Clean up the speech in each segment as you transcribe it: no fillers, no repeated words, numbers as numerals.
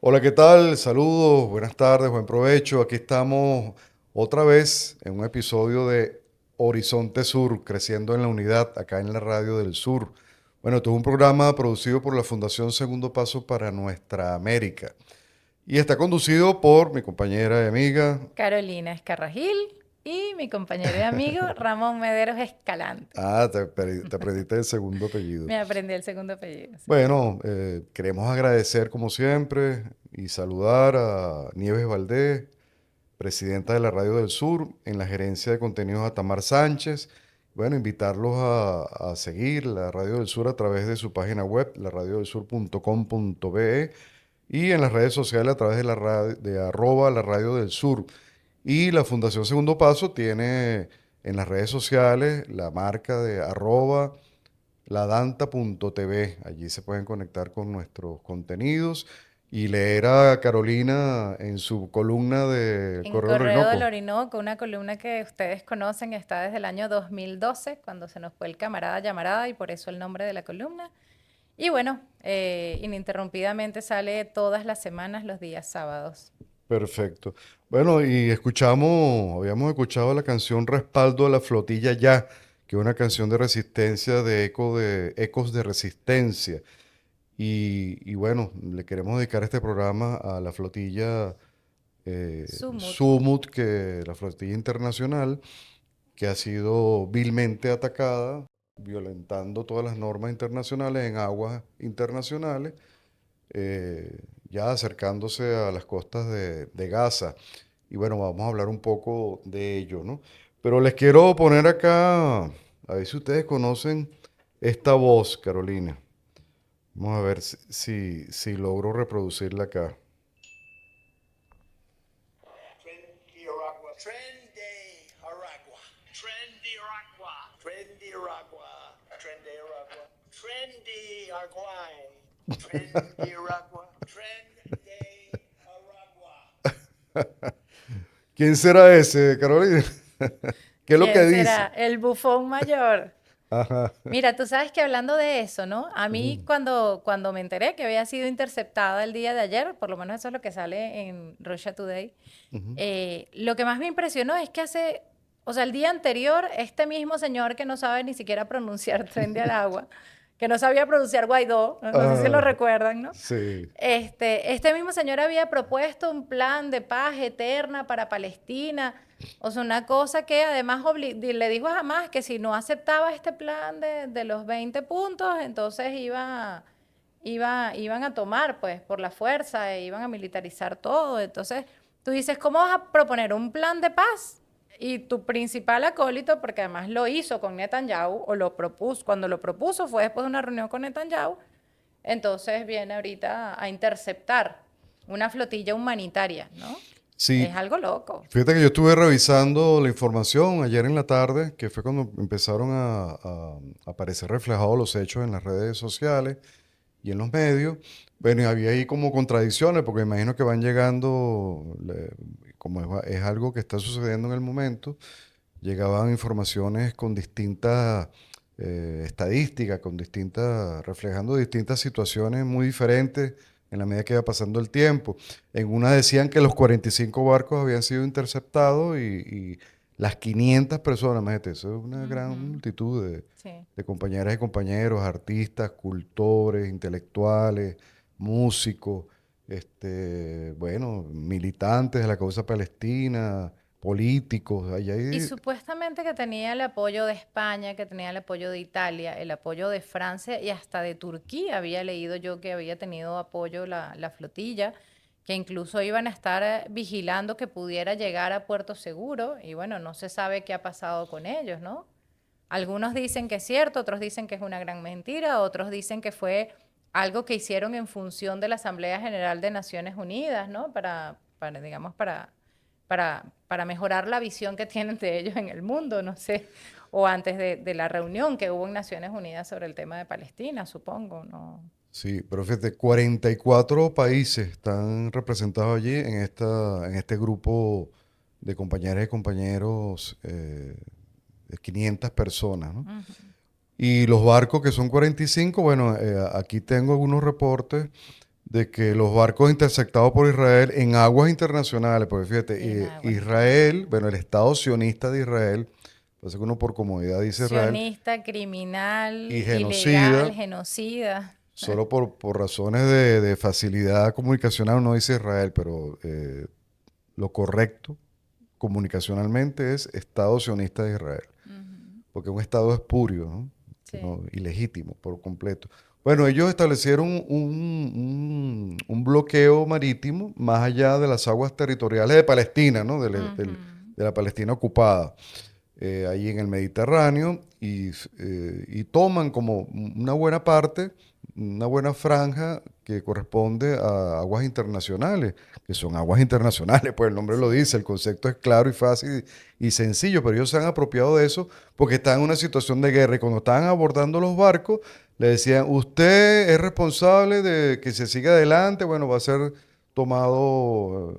Hola, ¿qué tal? Saludos, buenas tardes, buen provecho. Aquí estamos otra vez en un episodio de Horizonte Sur, creciendo en la unidad, acá en la Radio del Sur. Bueno, esto es un programa producido por la Fundación Segundo Paso para Nuestra América y está conducido por mi compañera y amiga. Carolina Escarragil y mi compañero y amigo Ramón Mederos Escalante. Te aprendiste el segundo apellido. Me aprendí el segundo apellido, sí. Bueno, queremos agradecer como siempre y saludar a Nieves Valdés, presidenta de la Radio del Sur, en la gerencia de contenidos a Tamar Sánchez. Bueno, invitarlos a seguir la Radio del Sur a través de su página web, laradiodelsur.com.be, y en las redes sociales a través de de arroba la Radio del Sur. Y la Fundación Segundo Paso tiene en las redes sociales la marca de arroba ladanta.tv. Allí se pueden conectar con nuestros contenidos y leer a Carolina en su columna de En Correo del Correo del Orinoco. Orinoco, una columna que ustedes conocen, está desde el año 2012, cuando se nos fue el camarada llamarada y por eso el nombre de la columna. Y bueno, ininterrumpidamente sale todas las semanas, los días sábados. Perfecto. Bueno, y habíamos escuchado la canción Respaldo a la Flotilla Ya, que es una canción de resistencia de ecos de resistencia. Y bueno, le queremos dedicar este programa a la flotilla Sumut. Sumut, que la flotilla internacional, que ha sido vilmente atacada, violentando todas las normas internacionales en aguas internacionales, ya acercándose a las costas de Gaza. Y bueno, vamos a hablar un poco de ello, ¿no? Pero les quiero poner acá, a ver si ustedes conocen esta voz, Carolina. Vamos a ver si logro reproducirla acá. Trendy Aragua, Trendy Aragua, Trendy Aragua, Trendy Aragua, Trendy Aragua, Trendy Arguay, Trendy Aragua, Trendy Aragua. ¿Quién será ese, Carolina? ¿Qué es lo que ¿Quién dice? será? El bufón mayor. Ajá. Mira, tú sabes que hablando de eso, ¿no? A mí cuando me enteré que había sido interceptada el día de ayer, por lo menos eso es lo que sale en Russia Today, Ujú. lo que más me impresionó es que o sea, el día anterior, este mismo señor que no sabe ni siquiera pronunciar Tren de Aragua, que no sabía pronunciar Guaidó, no sé si lo Ah, recuerdan, ¿no? sí. Este mismo señor había propuesto un plan de paz eterna para Palestina. O sea, una cosa que además le dijo a Hamas que si no aceptaba este plan de los 20 puntos, entonces iban a tomar, pues, por la fuerza, e iban a militarizar todo. Entonces, tú dices, ¿cómo vas a proponer un plan de paz? Y tu principal acólito, porque además lo hizo con Netanyahu, o lo propuso, cuando lo propuso fue después de una reunión con Netanyahu, entonces viene ahorita a interceptar una flotilla humanitaria, ¿no? Sí, Es algo loco. fíjate que yo estuve revisando la información ayer en la tarde, que fue cuando empezaron a aparecer reflejados los hechos en las redes sociales y en los medios. Bueno, y había ahí como contradicciones, porque imagino que van llegando, como es algo que está sucediendo en el momento, llegaban informaciones con distintas estadísticas, reflejando distintas situaciones muy diferentes en la medida que iba pasando el tiempo. En una decían que los 45 barcos habían sido interceptados y las 500 personas, imagínate, eso es una gran Ujú. multitud Sí. de compañeras y compañeros, artistas, cultores, intelectuales, músicos, bueno, militantes de la causa palestina, políticos, allá Y hay. supuestamente que tenía el apoyo de España, que tenía el apoyo de Italia, el apoyo de Francia y hasta de Turquía. Había leído yo que había tenido apoyo la flotilla, que incluso iban a estar vigilando que pudiera llegar a Puerto Seguro. Y bueno, no se sabe qué ha pasado con ellos, ¿no? Algunos dicen que es cierto, otros dicen que es una gran mentira, otros dicen que fue algo que hicieron en función de la Asamblea General de Naciones Unidas, ¿no? Digamos, para mejorar la visión que tienen de ellos en el mundo, no sé, o antes de la reunión que hubo en Naciones Unidas sobre el tema de Palestina, supongo, ¿no? Sí, pero fíjate, 44 países están representados allí en este grupo de compañeras y compañeros, de 500 personas, ¿no? Y los barcos que son 45, bueno, aquí tengo algunos reportes de que los barcos interceptados por Israel en aguas internacionales, porque fíjate, En aguas Israel, bueno, el Estado sionista de Israel, parece que uno por comodidad dice Israel, sionista, criminal, y ilegal, genocida, genocida. solo por razones de facilidad comunicacional uno dice Israel, pero lo correcto comunicacionalmente es Estado sionista de Israel, Ujú. porque un Estado espurio, ¿no? Sí. Ilegítimo por completo. Bueno, ellos establecieron un bloqueo marítimo más allá de las aguas territoriales de Palestina, ¿no? Ujú. De la Palestina ocupada, ahí en el Mediterráneo, y toman como una buena parte, una buena franja que corresponde a aguas internacionales, que son aguas internacionales, pues el nombre lo Sí. dice, el concepto es claro y fácil y sencillo, pero ellos se han apropiado de eso porque están en una situación de guerra y cuando estaban abordando los barcos, le decían, usted es responsable de que se siga adelante, bueno, va a ser tomado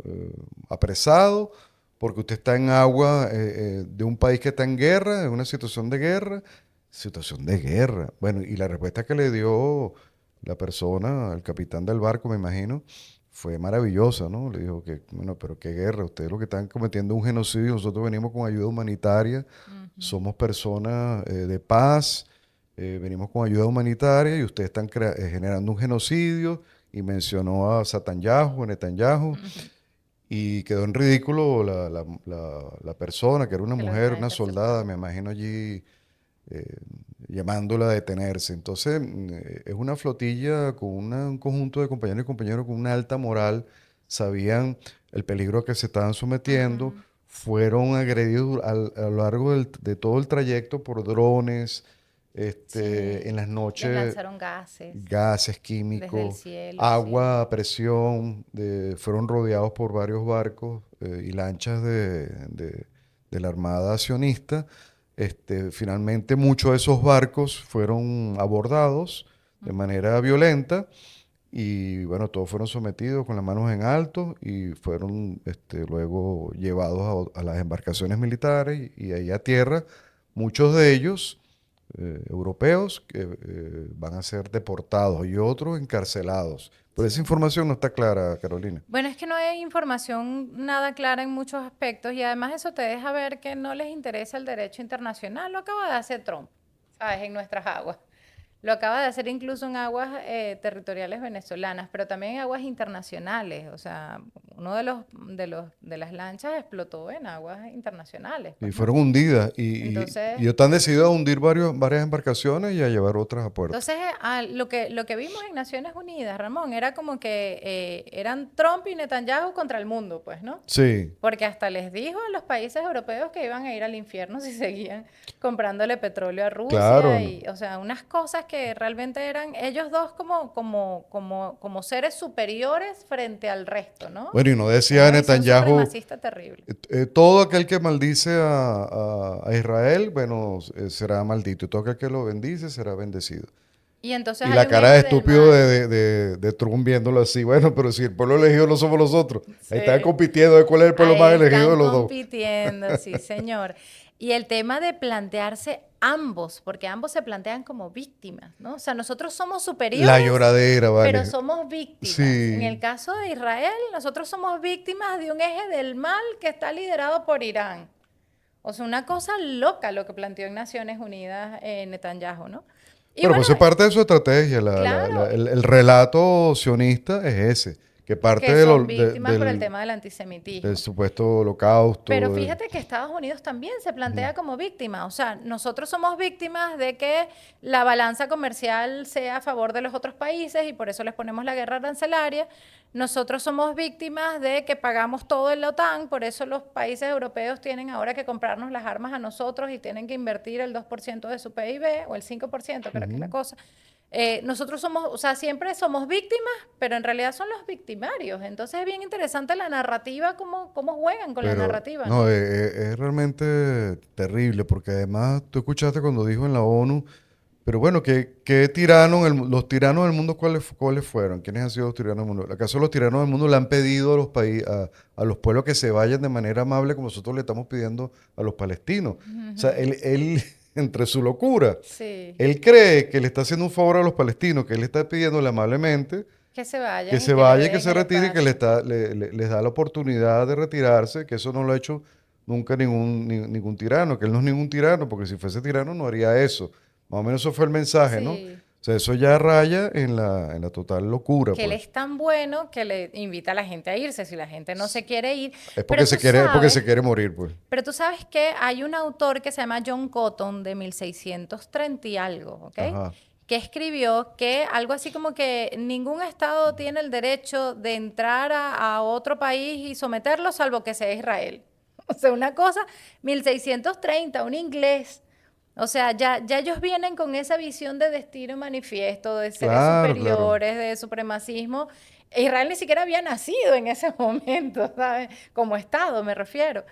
apresado porque usted está en agua de un país que está en guerra, en una situación de guerra. Situación de guerra. Bueno, y la respuesta que le dio la persona, el capitán del barco, me imagino, fue maravillosa, ¿no? Le dijo que, bueno, pero qué guerra, ustedes lo que están cometiendo es un genocidio, nosotros venimos con ayuda humanitaria, Ujú. somos personas de paz, venimos con ayuda humanitaria y ustedes están generando un genocidio y mencionó a Netanyahu, Ujú. y quedó en ridículo la persona, que era una Que lo mujer, estaba una soldada, interceptando. me imagino allí eh, llamándola a detenerse. Entonces, es una flotilla con un conjunto de compañeros y compañeros con una alta moral, sabían el peligro a que se estaban sometiendo, Ujú. fueron agredidos a lo largo de todo el trayecto por drones, en Sí. las Les noches lanzaron gases gases desde el químicos, cielo, sí. agua a presión, fueron rodeados por varios barcos y lanchas de la Armada sionista. Finalmente muchos de esos barcos fueron abordados de Ujú. manera violenta y bueno, todos fueron sometidos con las manos en alto y fueron luego llevados a las embarcaciones militares y ahí a tierra. Muchos de ellos europeos que van a ser deportados y otros encarcelados. Pero esa Sí. información no está clara, Carolina. Bueno, es que no hay información nada clara en muchos aspectos y además eso te deja ver que no les interesa el derecho internacional. Lo acaba de hacer Trump, ¿sabes? En nuestras aguas. Lo acaba de hacer incluso en aguas territoriales venezolanas, pero también en aguas internacionales. O sea, uno de las lanchas explotó en aguas internacionales, Y pues, ¿no? fueron hundidas y Entonces, ellos están decididos a hundir varias embarcaciones y a llevar otras a puerto. Entonces, lo que vimos en Naciones Unidas, Ramón, era como que eran Trump y Netanyahu contra el mundo, pues, ¿no? Sí, Porque hasta les dijo a los países europeos que iban a ir al infierno si seguían comprándole petróleo a claro. Rusia y, o sea, unas cosas que realmente eran ellos dos como seres superiores frente al resto, ¿no? Bueno, y no decía Una visión Netanyahu, supremacista terrible. todo aquel que maldice a Israel, bueno, será maldito, y todo aquel que lo bendice será bendecido. Y entonces Y hay la un cara de eje del estúpido mal. de Trump viéndolo así, bueno, pero si el pueblo elegido no somos nosotros, ahí están Sí. compitiendo de cuál es el pueblo Ahí más elegido están de los dos. compitiendo, sí, señor. Y el tema de plantearse ambos, porque ambos se plantean como víctimas, ¿no? O sea, nosotros somos La superiores, lloradera, pero vale. somos víctimas. En Sí. el caso de Israel, nosotros somos víctimas de un eje del mal que está liderado por Irán. O sea, una cosa loca lo que planteó en Naciones Unidas Netanyahu, ¿no? Y Bueno, bueno, pues es parte de su estrategia. claro, El relato sionista es ese, que parte que de son víctimas por el tema del del antisemitismo. supuesto Pero holocausto. fíjate que Estados Unidos también se Ujú. plantea como víctima. O sea, nosotros somos víctimas de que la balanza comercial sea a favor de los otros países y por eso les ponemos la guerra arancelaria. Nosotros somos víctimas de que pagamos todo en la OTAN, por eso los países europeos tienen ahora que comprarnos las armas a nosotros y tienen que invertir el 2% de su PIB o el 5%, creo que es la Ujú. cosa. Nosotros somos, o sea, siempre somos víctimas, pero en realidad son los victimarios. Entonces es bien interesante la narrativa, cómo juegan con la Pero narrativa, no, ¿no? es realmente terrible, porque además tú escuchaste cuando dijo en la ONU, pero bueno, ¿qué tirano los tiranos del mundo, cuáles fueron? ¿Quiénes han sido los tiranos del mundo? ¿Acaso los tiranos del mundo le han pedido a los a los pueblos que se vayan de manera amable como nosotros le estamos pidiendo a los palestinos? O sea, Ujú. entre su locura, Sí, él cree que le está haciendo un favor a los palestinos, que él está pidiéndole amablemente que se vayan que y se que le vaya y que den se el retire y que espacio. les da la oportunidad de retirarse, que eso no lo ha hecho nunca ningún tirano, que él no es ningún tirano, porque si fuese tirano no haría eso. Más o menos eso fue el mensaje, ¿no? Sí, O sea, eso ya raya en la total locura, que él pues. es tan bueno que le invita a la gente a irse si la gente no se quiere ir. Es Pero tú porque sabes, se quiere morir, pues. pero tú sabes que hay un autor que se llama John Cotton de 1630 y algo, ¿ok? Ajá. Que escribió que algo así como que ningún estado tiene el derecho de entrar a otro país y someterlo salvo que sea Israel. O sea, una cosa, 1630, un inglés. O sea, ya ellos vienen con esa visión de destino manifiesto, de seres Claro, claro. superiores, de supremacismo. Israel ni siquiera había nacido en ese momento, ¿sabes? Como Estado, me refiero.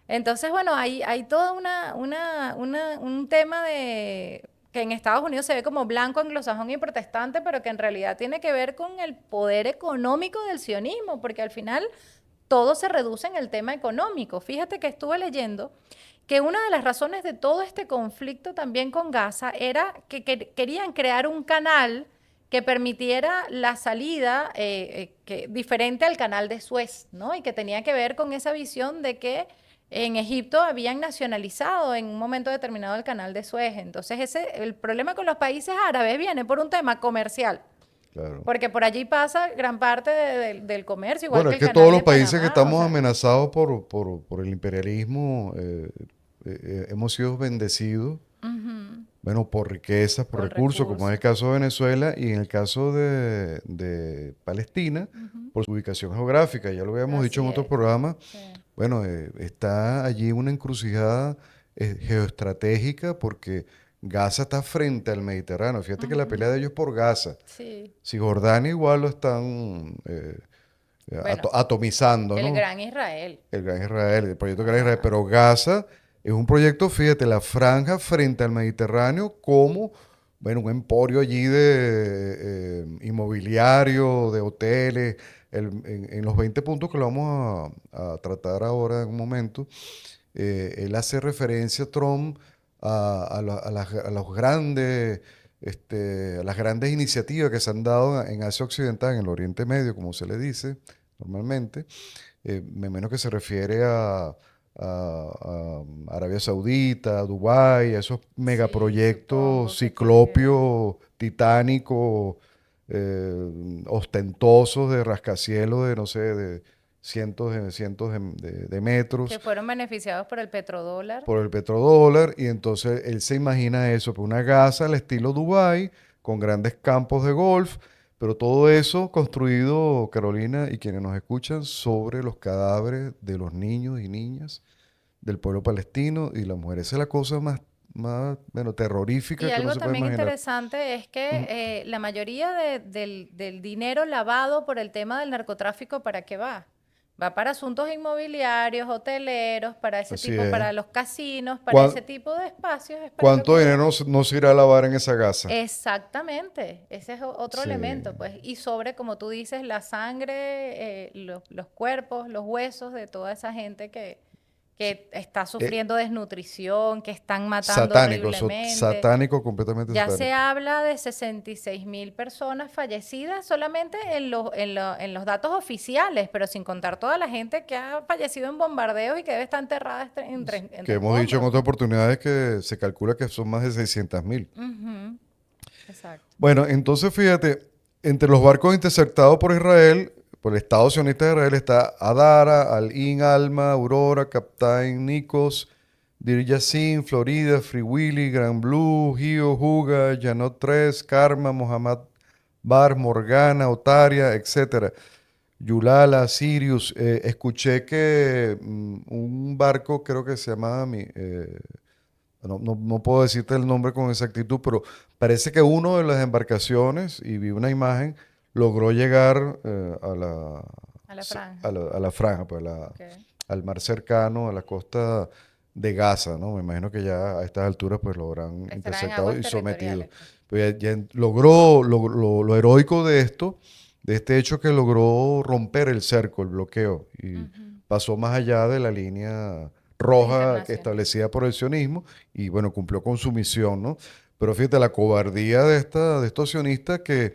Entonces, bueno, hay todo un tema de que en Estados Unidos se ve como blanco, anglosajón y protestante, pero que en realidad tiene que ver con el poder económico del sionismo, porque al final todo se reduce en el tema económico. Fíjate que estuve leyendo que una de las razones de todo este conflicto también con Gaza era que querían crear un canal que permitiera la salida diferente al canal de Suez, ¿no? Y que tenía que ver con esa visión de que en Egipto habían nacionalizado en un momento determinado el canal de Suez. Entonces, el problema con los países árabes viene por un tema comercial, Claro. porque por allí pasa gran parte del comercio, igual Bueno, que es el que todos canal los de países que Panamá, o estamos sea. amenazados por el imperialismo hemos sido bendecidos, Ujú. bueno, por riquezas, por Por recursos, como es el recursos. caso de Venezuela y en el caso de Palestina, Ujú. por su ubicación geográfica. Ya lo habíamos dicho Así en otros es. programas. Sí. Bueno, está allí una encrucijada geoestratégica porque Gaza está frente al Mediterráneo. Fíjate que la pelea de Ujú. ellos es por Gaza. Sí. Si Jordania igual lo están Bueno, atomizando, el ¿no? Gran Israel. El Gran Israel, el proyecto Gran Israel, Ajá. pero Gaza es un proyecto, fíjate, la franja frente al Mediterráneo como, bueno, un emporio allí de inmobiliario, de hoteles, en los 20 puntos que lo vamos a tratar ahora en un momento, él hace referencia, Trump, a los grandes, a las grandes iniciativas que se han dado en Asia Occidental, en el Oriente Medio, como se le dice normalmente, me imagino que se refiere a Arabia Saudita, a Dubái, a esos Sí, megaproyectos supongo que tiene que ver. ciclopios, titánicos, ostentosos de rascacielos de, no sé, de cientos de Que metros fueron beneficiados por el petrodólar. por el petrodólar. Y entonces él se imagina eso, pues una Gaza al estilo Dubái, con grandes campos de golf, pero todo eso construido, Carolina, y quienes nos escuchan, sobre los cadáveres de los niños y niñas del pueblo palestino y las mujeres. Esa es la cosa más, bueno, Y terrorífica que uno algo se puede también imaginar. interesante es Ujú. que la mayoría del dinero lavado por el tema del narcotráfico, ¿para qué va? Va para asuntos inmobiliarios, hoteleros, para ese Así tipo, es. para los casinos, para ese ¿Cuán- tipo de espacios, es para lo ¿Cuánto que dinero va. no se irá a lavar en esa Gaza? Exactamente, ese es otro Sí. elemento, pues, y sobre, como tú dices, la sangre, los cuerpos, los huesos de toda esa gente Sí. que está Eh, sufriendo desnutrición, que están matando satánico, horriblemente. satánico, completamente Ya se satánico. habla de 66.000 personas fallecidas solamente en los datos oficiales, pero sin contar toda la gente que ha fallecido en bombardeos y que debe estar enterrada Que entre hemos dicho en escombros, otras pues. oportunidades que se calcula que son más de 600.000. Ujú. Exacto. Bueno, entonces fíjate, entre los barcos interceptados por Israel, por el Estado sionista de Israel, está Adara, Al-In, Alma, Aurora, Captain Nikos, Dir Yassin, Florida, Free Willy, Grand Blue, Gio, Juga, Janot 3, Karma, Mohammad Bar, Morgana, Otaria, etcétera. Yulala, Sirius. Escuché que un barco, creo que se llamaba no puedo decirte el nombre con exactitud, pero parece que uno de las embarcaciones, y vi una imagen, logró llegar A la franja. a la franja, pues Ok. al mar cercano, a la costa de Gaza, ¿no? Me imagino que ya a estas alturas pues lo habrán Estará en interceptado aguas y sometido. territoriales, pues. Pues ya logró lo heroico de esto, de este hecho que logró romper el cerco, el bloqueo, y Ujú. pasó más allá de la línea roja que Internacional. establecida por el sionismo y bueno, cumplió con su misión, ¿no? Pero fíjate, la cobardía de estos sionistas que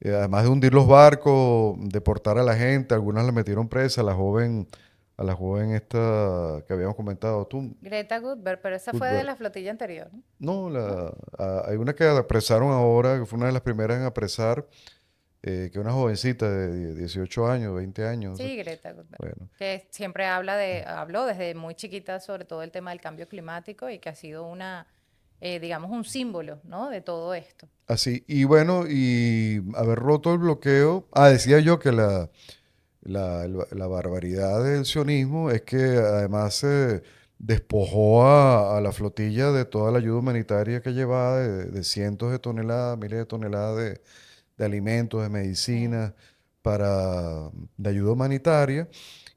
Además de hundir los barcos, deportar a la gente, algunas la metieron presa, a la joven esta que habíamos comentado tú. Greta Thunberg, pero esa fue de Cuthbert. la flotilla anterior, ¿no? No, ¿No? hay una que apresaron ahora, que fue una de las primeras en apresar, que es una jovencita de 18 años, 20 años, no sé. Sí, Greta Thunberg, Bueno, que siempre habló desde muy chiquita sobre todo el tema del cambio climático y que ha sido digamos, un símbolo, ¿no? De todo esto. así. Y bueno, y haber roto el bloqueo. Decía yo que la barbaridad del sionismo es que además se despojó a la flotilla de toda la ayuda humanitaria que llevaba, de cientos de toneladas, miles de toneladas de alimentos, de Sí. medicinas, de ayuda humanitaria.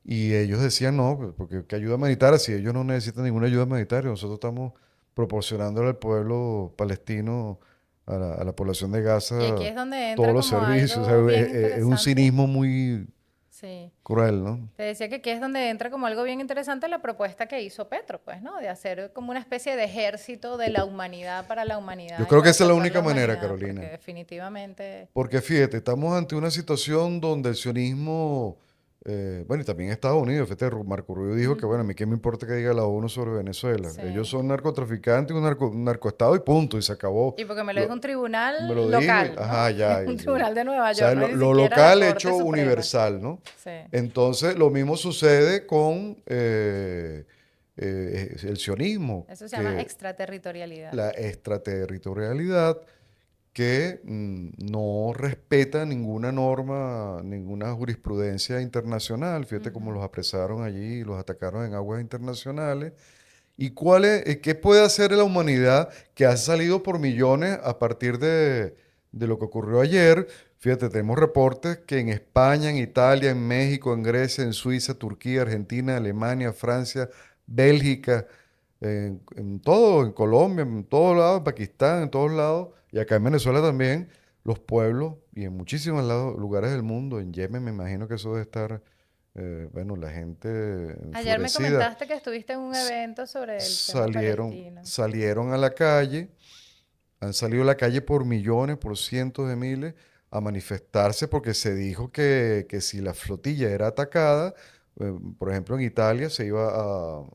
Y ellos decían, no, pues, porque ¿qué ayuda humanitaria? Si ellos no necesitan ninguna ayuda humanitaria, nosotros estamos proporcionándole al pueblo palestino, a la población de Y aquí Gaza, es donde todos entra los como servicios. O sea, algo bien es un interesante. cinismo muy Sí. cruel, ¿no? Te decía que aquí es donde entra como algo bien interesante la propuesta que hizo Petro, pues, ¿no? De hacer como una especie de ejército de la humanidad para la Yo humanidad y creo que para esa es la salvar la única manera, humanidad, porque Carolina. definitivamente... Porque fíjate, estamos ante una situación donde el sionismo, bueno, y también Estados Unidos, fíjate, Marco Rubio dijo que, bueno, a Ujú. mí qué me importa que diga la ONU sobre Venezuela. Sí. Ellos son narcotraficantes, un narcoestado y punto, y se acabó. Y porque me lo dijo un Lo- Me tribunal lo dijo, y, local, ¿no? ajá, ya. Un tribunal de Nueva O sea, York, no es ni lo siquiera la local Corte hecho Suprema. universal, ¿no? Sí. Entonces, lo mismo sucede con el sionismo, Eso se llama que extraterritorialidad. la extraterritorialidad que no respeta ninguna norma, ninguna jurisprudencia internacional. Fíjate cómo Ujú. los apresaron allí, los atacaron en aguas internacionales. ¿Y qué puede hacer la humanidad que ha salido por millones a partir de lo que ocurrió ayer? Fíjate, tenemos reportes que en España, en Italia, en México, en Grecia, en Suiza, Turquía, Argentina, Alemania, Francia, Bélgica, en todo, en Colombia, en todos lados, en Pakistán, en todos lados, y acá en Venezuela también, los pueblos y en muchísimos lugares del mundo, en Yemen me imagino que eso debe estar, bueno, la gente Ayer me enfurecida, comentaste que estuviste en un s- evento sobre el tema salieron, palestino. salieron a la calle, han salido a la calle por millones, por cientos de miles, a manifestarse porque se dijo que si la flotilla era atacada, por ejemplo, en Italia se iba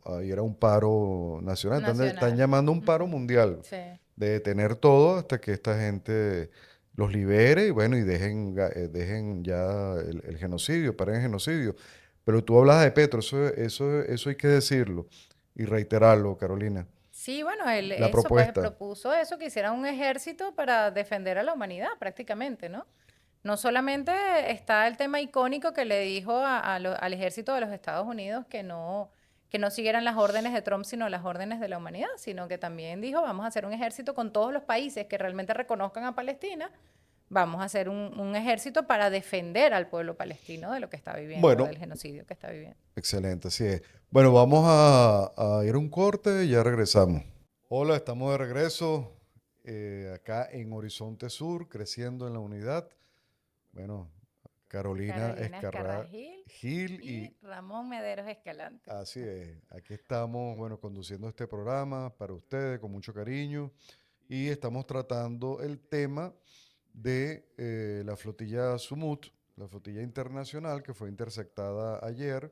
a ir a un paro nacional. Están Nacional. llamando a un paro Ujú. mundial Sí. de detener todo hasta que esta gente los libere y bueno, y dejen ya el genocidio, paren el genocidio. Pero tú hablas de Petro, eso hay que decirlo y reiterarlo, Carolina. Sí, bueno, La eso pues propuesta. propuso eso, que hiciera un ejército para defender a la humanidad prácticamente, ¿no? No solamente está el tema icónico que le dijo al ejército de los Estados Unidos que no siguieran las órdenes de Trump, sino las órdenes de la humanidad, sino que también dijo, vamos a hacer un ejército con todos los países que realmente reconozcan a Palestina, vamos a hacer un ejército para defender al pueblo palestino de lo que está viviendo, Bueno, del genocidio que está viviendo. excelente, así es. Bueno, vamos a ir a un corte y ya regresamos. Hola, estamos de regreso acá en Horizonte Sur, creciendo en la unidad. Bueno, Carolina Carolina Escarra Escarragil Gil y y Ramón Mederos Escalante. así es. Aquí estamos, bueno, conduciendo este programa para ustedes con mucho cariño y estamos tratando el tema de la flotilla Sumut, la flotilla internacional que fue interceptada ayer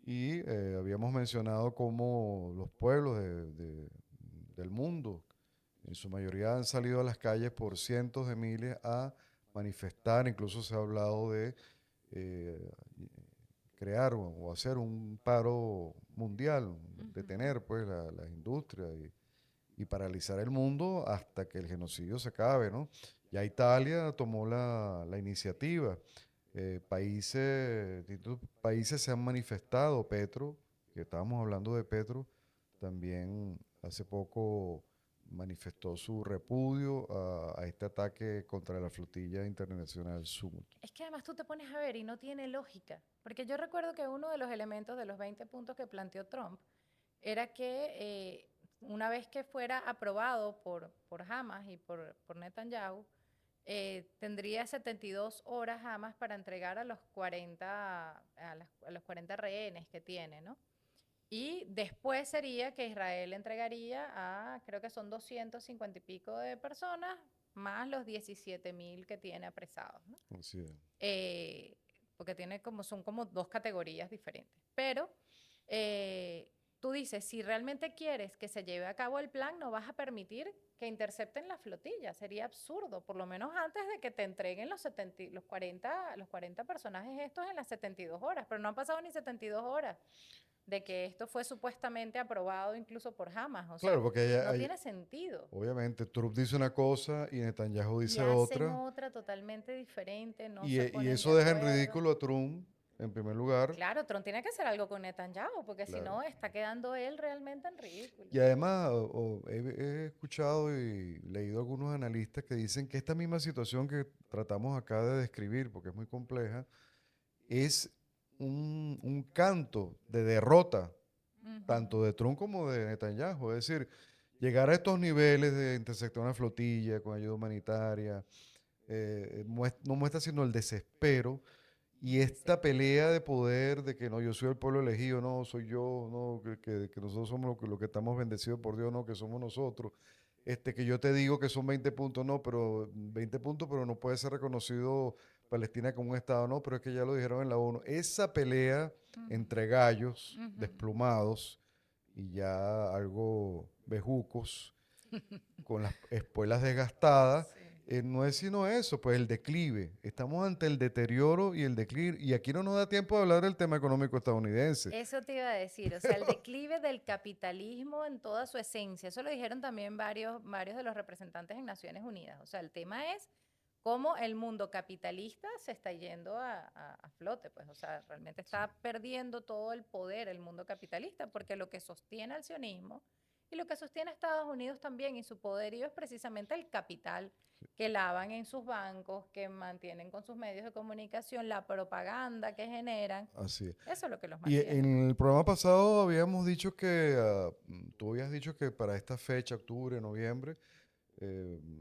y habíamos mencionado cómo los pueblos del mundo, en su mayoría han salido a las calles por cientos de miles a manifestar, incluso se ha hablado de eh, crear o hacer un paro mundial, Ujú. detener pues las industrias y paralizar el mundo hasta que el genocidio se acabe, ¿no? Ya Italia tomó la iniciativa, distintos países se han manifestado, Petro, que estábamos hablando de Petro, también hace poco manifestó su repudio a este ataque contra la flotilla internacional Sumut. Es que además tú te pones a ver y no tiene lógica, porque yo recuerdo que uno de los elementos de los 20 puntos que planteó Trump era que una vez que fuera aprobado por Hamas y por Netanyahu, tendría 72 horas Hamas para entregar a los 40, a los 40 rehenes que tiene, ¿no? Y después sería que Israel entregaría a, creo que son 250 y pico de personas más los 17.000 que tiene apresados, ¿no? Así es. Porque son como dos categorías diferentes. Pero tú dices, si realmente quieres que se lleve a cabo el plan, no vas a permitir que intercepten la flotilla. Sería absurdo, por lo menos antes de que te entreguen los 40 personajes estos en las 72 horas. Pero no han pasado ni 72 horas de que esto fue supuestamente aprobado incluso por Hamas. O Claro, sea, porque no tiene sentido. obviamente Trump dice una cosa y Netanyahu Y dice hacen otra, otra totalmente diferente, no y, se y ponen de eso deja en acuerdo. ridículo a Trump, en primer lugar. Claro, Trump tiene que hacer algo con Netanyahu, porque si Claro. no está quedando él realmente en ridículo. Y además he escuchado y leído algunos analistas que dicen que esta misma situación que tratamos acá de describir, porque es muy compleja, es un canto de derrota, tanto de Trump como de Netanyahu. Es decir, llegar a estos niveles de interceptar una flotilla con ayuda humanitaria, no muestra sino el desespero y esta pelea de poder de que no, yo soy el pueblo elegido, no, soy yo, no, que nosotros somos lo que estamos bendecidos por Dios, no, que somos nosotros. Que yo te digo que son 20 puntos, no, pero 20 puntos, pero no puede ser reconocido Palestina como un Estado, no, pero es que ya lo dijeron en la ONU. Esa pelea entre gallos desplumados y ya algo bejucos, con las espuelas desgastadas, Sí. no es sino eso, pues el declive. Estamos ante el deterioro y el declive. Y aquí no nos da tiempo de hablar del tema económico estadounidense. Eso te iba a decir, o sea, el declive del capitalismo en toda su esencia. Eso lo dijeron también varios de los representantes en Naciones Unidas. O sea, el tema es cómo el mundo capitalista se está yendo a flote, pues, o sea, realmente está perdiendo todo el poder el mundo capitalista, porque lo que sostiene al sionismo y lo que sostiene a Estados Unidos también y su poderío es precisamente el capital que lavan en sus bancos, que mantienen con sus medios de comunicación, la propaganda que generan. Así es. Eso es lo que los Y mantiene. en el programa pasado habíamos dicho que, tú habías dicho que para esta fecha, octubre, noviembre,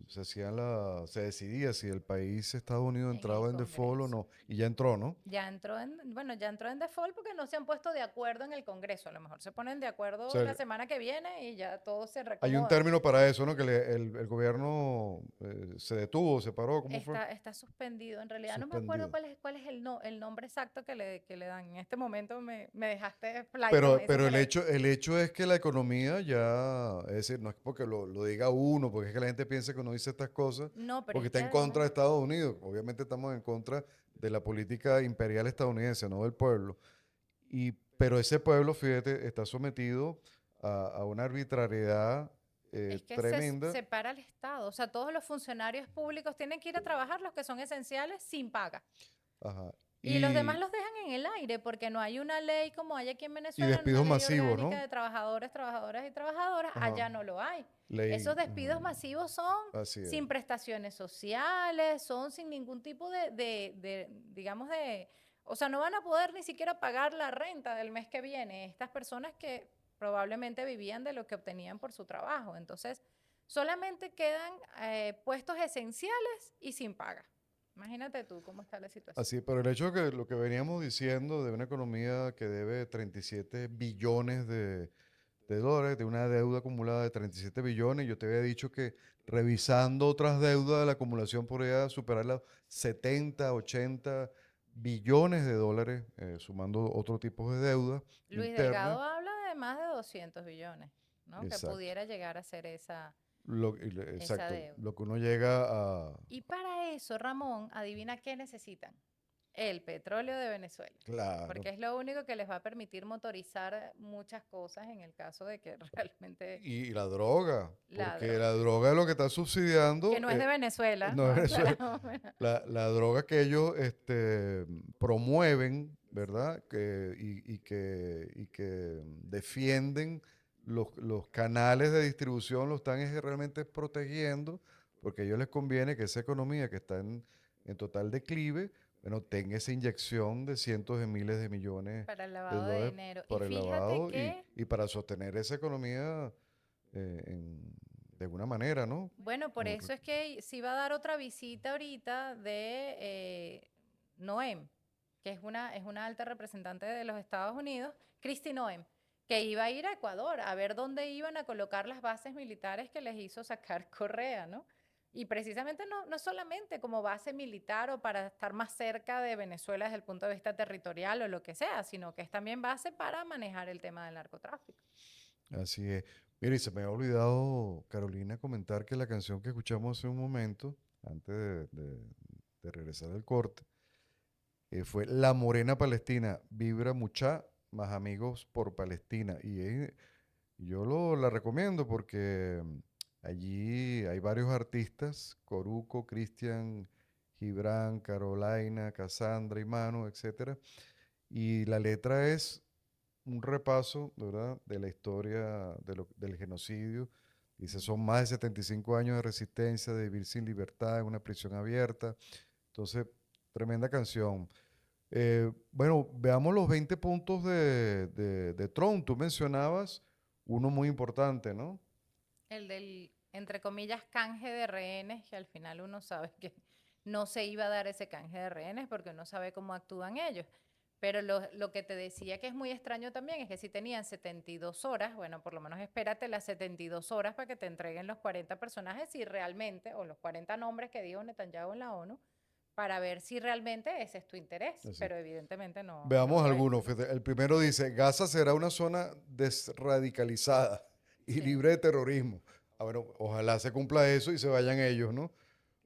se decidía si el país Estados Unidos En el entraba en default o Congreso. no. Y ya entró, ¿no? Ya entró en default porque no se han puesto de acuerdo en el Congreso. A lo mejor se ponen de O acuerdo la sea, semana que viene y ya todo se hay un reacomoda. término para eso, ¿no? Que el gobierno se detuvo, se paró, ¿cómo fue? Está suspendido. En realidad no me acuerdo Suspendido. cuál es el nombre exacto que le dan. En este momento me dejaste fly, como Pero, dicen pero por ahí. el hecho es que la economía ya, es decir, no es porque lo diga uno, porque es que la gente piensa que uno dice estas cosas, No, pero porque es está que en contra además, de Estados Unidos. Obviamente estamos en contra de la política imperial estadounidense, no del pueblo. Pero ese pueblo, fíjate, está sometido a una arbitrariedad es que se tremenda. separa el Estado. O sea, todos los funcionarios públicos tienen que ir a trabajar, los que son esenciales, sin paga. Ajá. Y los demás los dejan en el aire porque no hay una ley como hay aquí en Y Venezuela, una despidos ley masivos, orgánica ¿no? de trabajadores, trabajadoras y trabajadoras. Ajá. Allá no lo hay. Ley. Esos despidos masivos son Así es. sin prestaciones sociales, son sin ningún tipo digamos, o sea, no van a poder ni siquiera pagar la renta del mes que viene. Estas personas que probablemente vivían de lo que obtenían por su trabajo. Entonces, solamente quedan puestos esenciales y sin paga. Imagínate tú cómo está la situación. Así, pero el hecho de que lo que veníamos diciendo de una economía que debe 37 billones de dólares, de una deuda acumulada de 37 billones, yo te había dicho que revisando otras deudas, la acumulación podría superar los 70, 80 billones de dólares, sumando otro tipo de deuda Luis interna. Delgado habla de más de 200 billones, ¿no? Que Exacto. pudiera llegar a ser esa Exacto. deuda. Lo que uno llega a... Y para eso, Ramón, adivina qué necesitan. El petróleo de Venezuela. Claro. Porque es lo único que les va a permitir motorizar muchas cosas en el caso de que realmente Y la droga, la porque la droga, droga es lo que está que subsidiando. no es de Venezuela, No, ¿no? eso es Aclaramos. la droga que ellos promueven, Sí. ¿verdad? Y que defienden los canales de distribución, lo están realmente protegiendo, porque a ellos les conviene que esa economía que está en total declive, bueno, tenga esa inyección de cientos de miles de millones Para el de lavado de dólares dinero. Y para el fíjate lavado y, que y para sostener esa economía de alguna manera, ¿no? bueno, por Con eso es que sí va a dar otra visita ahorita de Noem, que es una alta representante de los Estados Unidos, Kristi Noem, que iba a ir a Ecuador a ver dónde iban a colocar las bases militares que les hizo sacar Correa, ¿no? Y precisamente no solamente como base militar o para estar más cerca de Venezuela desde el punto de vista territorial o lo que sea, sino que es también base para manejar el tema del narcotráfico. Así es. Mira, y se me ha olvidado, Carolina, comentar que la canción que escuchamos hace un momento, antes de regresar del corte, fue La Morena Palestina, Vibra Mucha, más amigos por Palestina. La recomiendo porque allí hay varios artistas, Coruco, Cristian, Gibran, Carolina, Cassandra y Manu, etcétera. Y la letra es un repaso, ¿verdad?, de la historia del genocidio. Dice, son más de 75 años de resistencia, de vivir sin libertad en una prisión abierta. Entonces, tremenda canción. Bueno, veamos los 20 puntos de Trump. Tú mencionabas uno muy importante, ¿no? El del, entre comillas, canje de rehenes, que al final uno sabe que no se iba a dar ese canje de rehenes porque uno sabe cómo actúan ellos. Pero lo que te decía que es muy extraño también es que si tenían 72 horas, bueno, por lo menos espérate las 72 horas para que te entreguen los 40 personajes y realmente, o los 40 nombres que dijo Netanyahu en la ONU, para ver si realmente ese es tu interés. Así. Pero evidentemente no Veamos lo es. algunos. Fíjate, el primero dice, Gaza será una zona desradicalizada y Sí, libre de terrorismo. Ah, bueno, ojalá se cumpla eso y se vayan ellos, ¿no?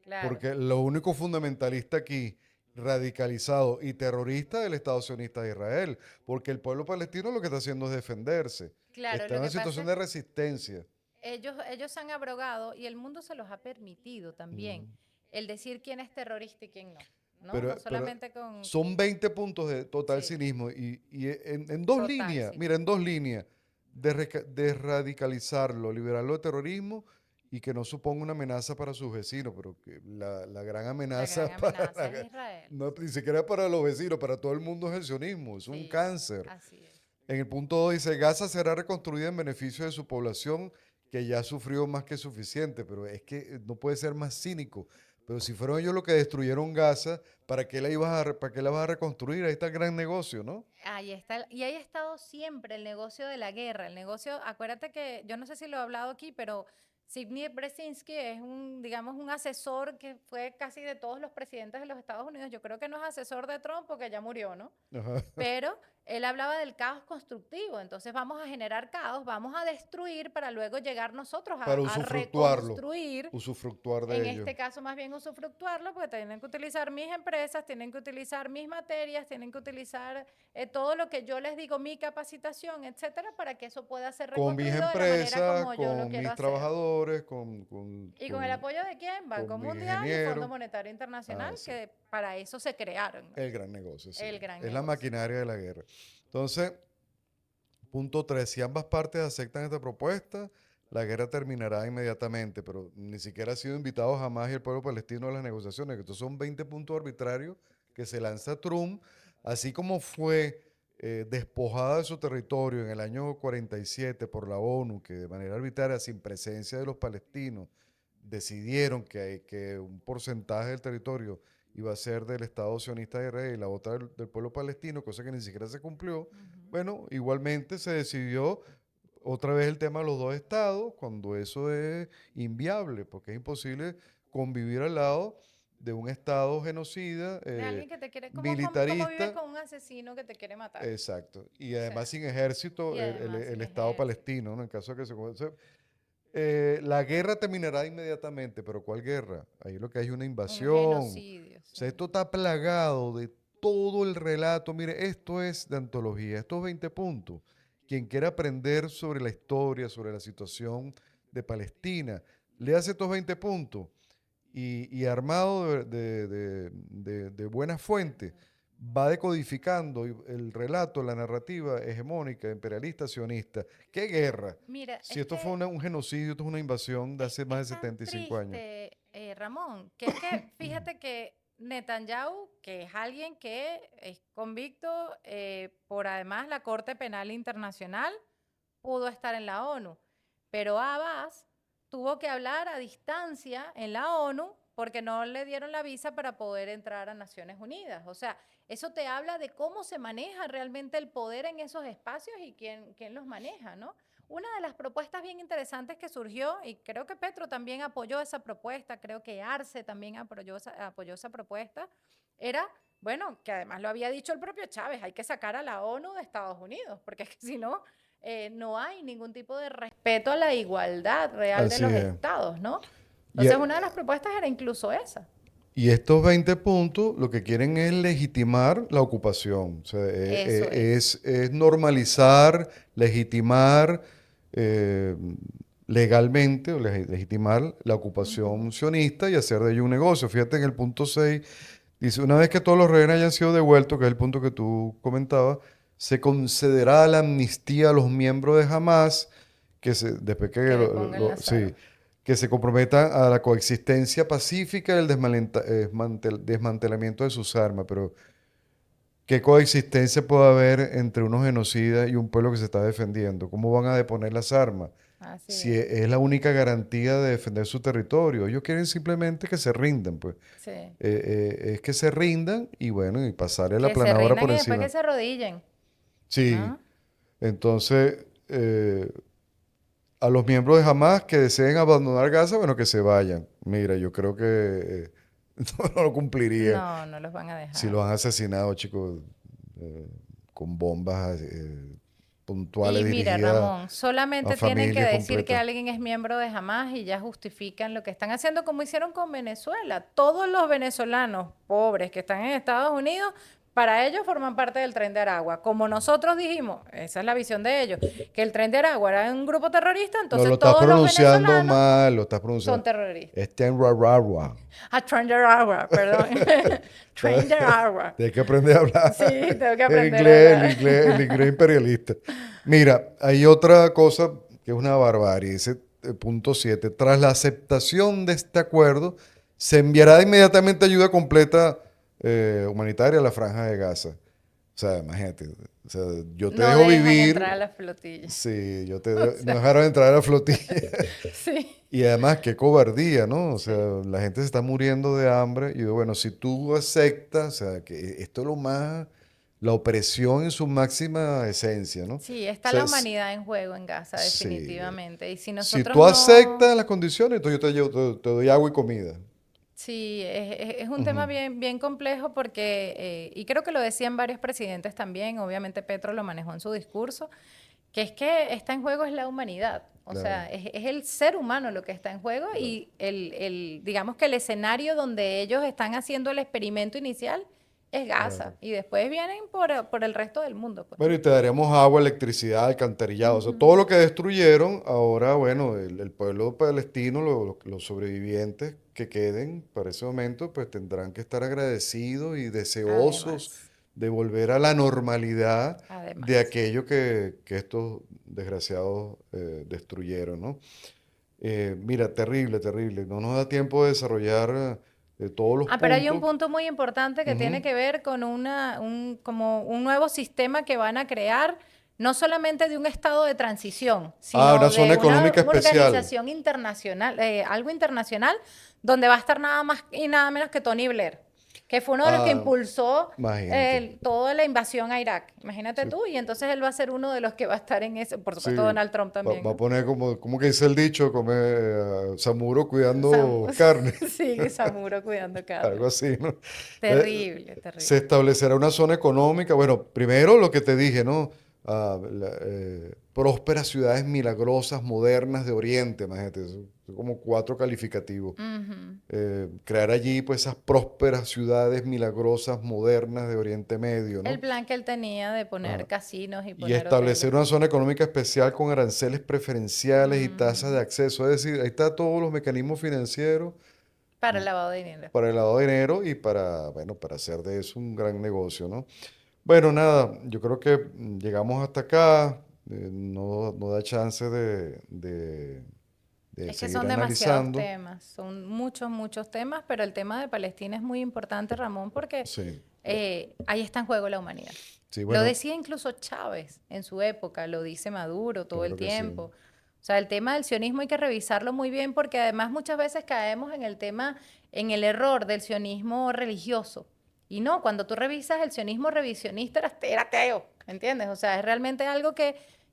claro. Porque lo único fundamentalista aquí, radicalizado y terrorista, es el Estado sionista de Israel. Porque el pueblo palestino lo que está haciendo es defenderse. Claro, Está en lo una que pasa situación es de resistencia. ellos han abrogado y el mundo se los ha permitido también el decir quién es terrorista y quién no, ¿no? No Pero solamente con... son 20 puntos de total Sí, cinismo. Y en dos total, líneas, sí. mira, en dos líneas, desradicalizarlo, liberarlo de terrorismo y que no suponga una amenaza para sus vecinos, pero que la gran La gran amenaza amenaza es Israel. no, ni siquiera para los vecinos, para todo el mundo es el sionismo, es un Sí, cáncer. así es. En el punto 2 dice, Gaza será reconstruida en beneficio de su población que ya sufrió más que suficiente, pero es que no puede ser más cínico. Pero si fueron ellos los que destruyeron Gaza, ¿para qué la vas a reconstruir? Ahí está el gran negocio, ¿no? Ahí está, y ahí ha estado siempre el negocio de la guerra, el negocio, acuérdate que, yo no sé si lo he hablado aquí, pero Sidney Brzezinski es un, digamos, un asesor que fue casi de todos los presidentes de los Estados Unidos. Yo creo que no es asesor de Trump porque ya murió, ¿no? Ajá. Pero él hablaba del caos constructivo, entonces vamos a generar caos, vamos a destruir para luego llegar nosotros Para a reconstruir, usufructuar de en ello. este caso más bien usufructuarlo, porque tienen que utilizar mis empresas, tienen que utilizar mis materias, tienen que utilizar todo lo que yo les digo, mi capacitación, etcétera, para que eso pueda ser Con mis reconstruido de la manera empresas, como yo lo con quiero mis hacer. trabajadores, ¿Y con el apoyo de quién? Banco con mis Mundial y Fondo ingenieros. Monetario Ah, Internacional, sí. que para eso se crearon, ¿no? El gran negocio, sí. El gran Es la negocio. maquinaria de la guerra. Entonces, punto 3, si ambas partes aceptan esta propuesta, la guerra terminará inmediatamente, pero ni siquiera ha sido invitado jamás el pueblo palestino a las negociaciones, que estos son 20 puntos arbitrarios que se lanza Trump, así como fue despojada de su territorio en el año 47 por la ONU, que de manera arbitraria, sin presencia de los palestinos, decidieron que un porcentaje del territorio iba a ser del Estado sionista de Israel y la otra del pueblo palestino, cosa que ni siquiera se cumplió. Ujú. Bueno, igualmente se decidió otra vez el tema de los dos estados, cuando eso es inviable, porque es imposible convivir al lado de un estado genocida, De alguien que te quiere, como vives militarista, con un asesino que te quiere matar. exacto, y O además sea, sin ejército, y además el sin estado ejército. palestino, ¿no? En caso de que la guerra terminará inmediatamente, pero ¿cuál guerra? Ahí lo que hay es una Un invasión. genocidio, O sea, sí. esto está plagado de todo el relato. Mire, esto es de antología, estos 20 puntos. Quien quiera aprender sobre la historia, sobre la situación de Palestina, le hace estos 20 puntos y armado de buenas fuentes, va decodificando el relato, la narrativa hegemónica, imperialista, sionista. ¿Qué guerra? Mira, Si esto fue un genocidio, esto es una invasión de hace más es de tan 75 años. triste, Ramón, que es que fíjate que Netanyahu, que es alguien que es convicto por además la Corte Penal Internacional, pudo estar en la ONU, pero Abbas tuvo que hablar a distancia en la ONU porque no le dieron la visa para poder entrar a Naciones Unidas. O sea, eso te habla de cómo se maneja realmente el poder en esos espacios y quién los maneja, ¿no? Una de las propuestas bien interesantes que surgió, y creo que Petro también apoyó esa propuesta, creo que Arce también apoyó esa propuesta, era, bueno, que además lo había dicho el propio Chávez, hay que sacar a la ONU de Estados Unidos, porque es que si no, no hay ningún tipo de respeto a la igualdad real de Así los es. estados, ¿no? Y, Entonces, una de las propuestas era incluso esa. y estos 20 puntos lo que quieren es legitimar la ocupación. O sea, Eso es. es normalizar, legitimar eh, legalmente, o legitimar la ocupación sionista y hacer de ello un negocio. Fíjate en el punto 6 dice, una vez que todos los rehenes hayan sido devueltos, que es el punto que tú comentabas, se concederá la amnistía a los miembros de Hamas después que Que depongan las sí, armas. que se comprometan a la coexistencia pacífica y el desmantelamiento de sus armas. Pero, ¿qué coexistencia puede haber entre unos genocidas y un pueblo que se está defendiendo? ¿Cómo van a deponer las armas? Así Si es. es la única garantía de defender su territorio. Ellos quieren simplemente que se rindan, pues. Sí. Es que se rindan y bueno, y pasarle la Que se planadora rindan por y después que encima. se arrodillen, Sí, ¿no? entonces a los miembros de Hamas que deseen abandonar Gaza, bueno, que se vayan. Mira, yo creo que no lo cumplirían No, no los van a si dejar. los han asesinado, chicos, eh, con bombas puntuales Y mira, dirigidas Ramón, a solamente tienen que familias decir que completas. alguien es miembro de Hamas y ya justifican lo que están haciendo, como hicieron con Venezuela. Todos los venezolanos pobres que están en Estados Unidos, para ellos forman parte del Tren de Aragua. Como nosotros dijimos, esa es la visión de ellos, que el Tren de Aragua era un grupo terrorista, No lo entonces estás todos los pronunciando venezolanos mal, lo estás son pronunciando. terroristas. Está en Raragua. Ah, Tren de Aragua, perdón. Tren de Aragua. Tienes que aprender a hablar Sí, tengo que el aprender a inglés, hablar. el inglés imperialista. Mira, hay otra cosa que es una barbarie. Dice punto 7. Tras la aceptación de este acuerdo, se enviará inmediatamente ayuda completa humanitaria a la Franja de Gaza. O sea, imagínate. O sea, yo te No dejo dejan entrar vivir. a la flotilla. Sí, O no sea, dejaron entrar a la flotilla. sí. Y además, qué cobardía, ¿no? O sea, Sí. la gente se está muriendo de hambre. Y bueno, si tú aceptas, o sea, que esto es lo más, la opresión en su máxima esencia, ¿no? O Sí, está sea, la humanidad en juego en Gaza, sí. definitivamente. Y si Si nosotros tú no... aceptas las condiciones, entonces yo te doy agua y comida. Sí, es un tema Ujú, bien, bien complejo porque, y creo que lo decían varios presidentes también, obviamente Petro lo manejó en su discurso, que es que está en juego es la humanidad. O claro, sea, es el ser humano lo que está en juego claro, y digamos que el escenario donde ellos están haciendo el experimento inicial es Gaza. claro. Y después vienen por el resto del mundo, pues. Bueno, y te daremos agua, electricidad, alcantarillado, o sea, todo Ujú. lo que destruyeron, ahora, bueno, el pueblo palestino, los sobrevivientes que queden para ese momento, pues tendrán que estar agradecidos y deseosos Además, de volver a la normalidad de además. aquello que estos desgraciados destruyeron, ¿no? Mira, terrible, terrible. No nos da tiempo de desarrollar todos los Ah, pero hay un puntos. punto muy importante que tiene Ujú. que ver con como un nuevo sistema que van a crear, no solamente de un estado de transición, Ah, sino una de zona una económica especial. organización internacional, algo internacional, donde va a estar nada más y nada menos que Tony Blair, que fue uno de los que Ah, impulsó imagínate. toda la invasión a Irak. Imagínate Sí. tú, y entonces él va a ser uno de los que va a estar en eso, por Sí, supuesto Donald Trump va también, a ¿no? poner como que dice el dicho, come Samuro cuidando Sam- carne, sí, Samuro cuidando algo carne. así, ¿no? Terrible, Se terrible. establecerá una zona económica, bueno, primero lo que te dije, ¿no? Prósperas ciudades milagrosas, modernas de Oriente, imagínate, son como 4 calificativos. Ujú. Crear allí, pues, esas prósperas ciudades milagrosas, modernas de Oriente Medio, El ¿no? plan que él tenía de Ah, poner casinos y y poner hoteles. establecer una zona económica especial con aranceles preferenciales y tasas de Ujú. acceso. Es decir, ahí está todos los mecanismos financieros Para el lavado de dinero. para el lavado de dinero y para, bueno, para hacer de eso un gran negocio, ¿no? Bueno, nada, yo creo que llegamos hasta acá. No da chance de Es que seguir son demasiados analizando. temas, son muchos, muchos temas, pero el tema de Palestina es muy importante, Ramón, porque Sí, ahí está en juego la humanidad. sí, Lo bueno, decía incluso Chávez en su época, lo dice Maduro todo el claro que sí. tiempo. O sea, el tema del sionismo hay que revisarlo muy bien porque además muchas veces caemos en el tema, en el error del sionismo religioso. Y no, cuando tú revisas el sionismo revisionista era ateo, ¿entiendes? O sea, es realmente algo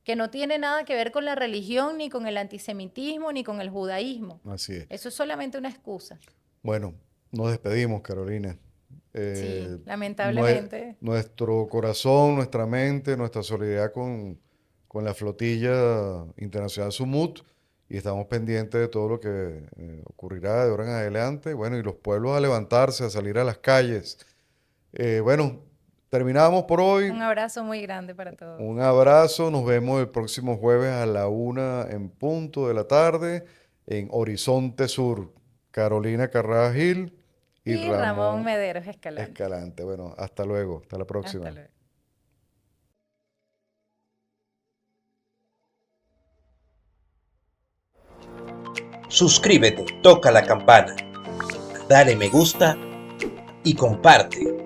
que no tiene nada que ver con la religión, ni con el antisemitismo, ni con el judaísmo. Así es. Eso es solamente una excusa. Bueno, nos despedimos, Carolina. Sí, lamentablemente. Nuestro corazón, nuestra mente, nuestra solidaridad con la flotilla internacional Sumut, y estamos pendientes de todo lo que ocurrirá de ahora en adelante. Bueno, y los pueblos a levantarse, a salir a las calles. Bueno, terminamos por hoy. Un abrazo muy grande para todos. Un abrazo, nos vemos el próximo jueves a la 1:00 p.m. en Horizonte Sur. Carolina Carrá Gil y Y Ramón Ramón Mederos Escalante. Escalante. Bueno, hasta luego, hasta la próxima. Hasta luego. Suscríbete, toca la campana, dale me gusta y comparte.